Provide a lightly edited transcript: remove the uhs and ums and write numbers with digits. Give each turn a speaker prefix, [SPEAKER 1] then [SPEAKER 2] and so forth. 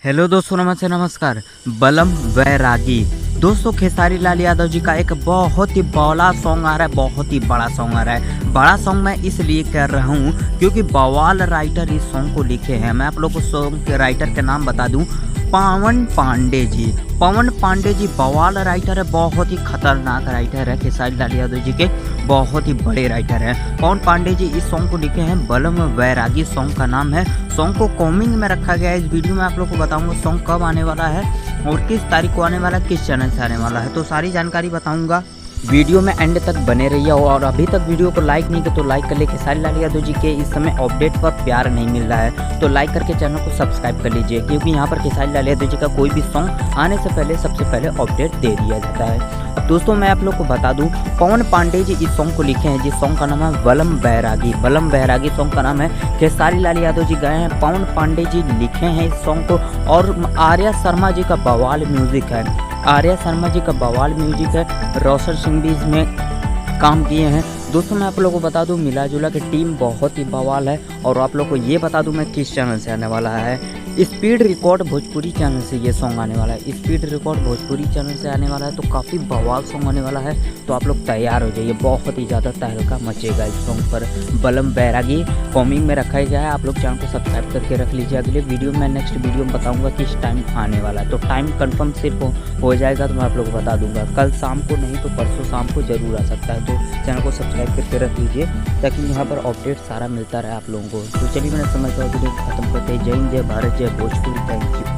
[SPEAKER 1] Hello दोस्तों, नमस्ते, नमस्कार। बलम वैरागी दोस्तों, खेसारी लाल यादव जी का एक बहुत ही बौला सॉन्ग आ रहा है, बहुत ही बड़ा सॉन्ग आ रहा है। बड़ा सॉन्ग मैं इसलिए कर रहा हूँ क्योंकि बवाल राइटर इस सॉन्ग को लिखे हैं। मैं आप लोग को सॉन्ग के राइटर के नाम बता दूँ, पवन पांडे जी। पवन पांडे जी बवाल राइटर है, बहुत ही खतरनाक राइटर है। खेसारी लाल यादव जी के बहुत ही बड़े राइटर हैं पवन पांडे जी। इस सॉन्ग को लिखे हैं बलम वैरागी, सॉन्ग का नाम है। सॉन्ग को कॉमिंग में रखा गया है। इस वीडियो में आप लोग को बताऊंगा सॉन्ग कब आने वाला है और किस तारीख को आने वाला है, किस चैनल से आने वाला है, तो सारी जानकारी बताऊंगा। वीडियो में एंड तक बने रहिए और अभी तक वीडियो को लाइक नहीं किया तो लाइक कर ले। खेसारी लाल यादव जी के इस समय अपडेट पर प्यार नहीं मिल रहा है तो लाइक करके चैनल को सब्सक्राइब कर लीजिए, क्योंकि यहाँ पर खेसारी लाल यादव जी का कोई भी सॉन्ग आने से पहले सबसे पहले अपडेट दे दिया जाता है। अब दोस्तों, मैं आप लोग को बता दूं, पवन पांडे जी इस सॉन्ग को लिखे हैं, जिस सॉन्ग का नाम है बलम वैरागी। बलम वैरागी सॉन्ग का नाम है। खेसारी लाल यादव जी गाए हैं, पवन पांडे जी लिखे हैं इस सॉन्ग को, और आर्या शर्मा जी का बवाल म्यूजिक है। आर्या शर्मा जी का बवाल म्यूजिक है। रोशन सिंह भी इसमें काम किए हैं। दोस्तों, मैं आप लोगों को बता दूं, मिला जुला की टीम बहुत ही बवाल है। और आप लोग को ये बता दूं मैं किस चैनल से आने वाला है। स्पीड रिकॉर्ड भोजपुरी चैनल से ये सॉन्ग आने वाला है। स्पीड रिकॉर्ड भोजपुरी चैनल से आने वाला है, तो काफ़ी बवाल सॉन्ग आने वाला है। तो आप लोग तैयार हो जाइए, बहुत ही ज़्यादा तहलका मचेगा इस सॉन्ग पर। बलम वैरागी कॉमिंग में रखा गया है। आप लोग चैनल को सब्सक्राइब करके रख लीजिए। अगले वीडियो में, नेक्स्ट वीडियो में बताऊँगा किस टाइम आने वाला है। तो टाइम कन्फर्म सिर्फ हो जाएगा तो मैं आप लोग को बता दूंगा। कल शाम को नहीं तो परसों शाम को जरूर आ सकता है। तो चैनल को सब्सक्राइब करके रख लीजिए ताकि यहाँ पर अपडेट सारा मिलता रहे आप लोगों को। तो चलिए, मैंने समझ वीडियो खत्म करते हैं। जय हिंद, जय भारत, जय भोजपुरी। Thank you.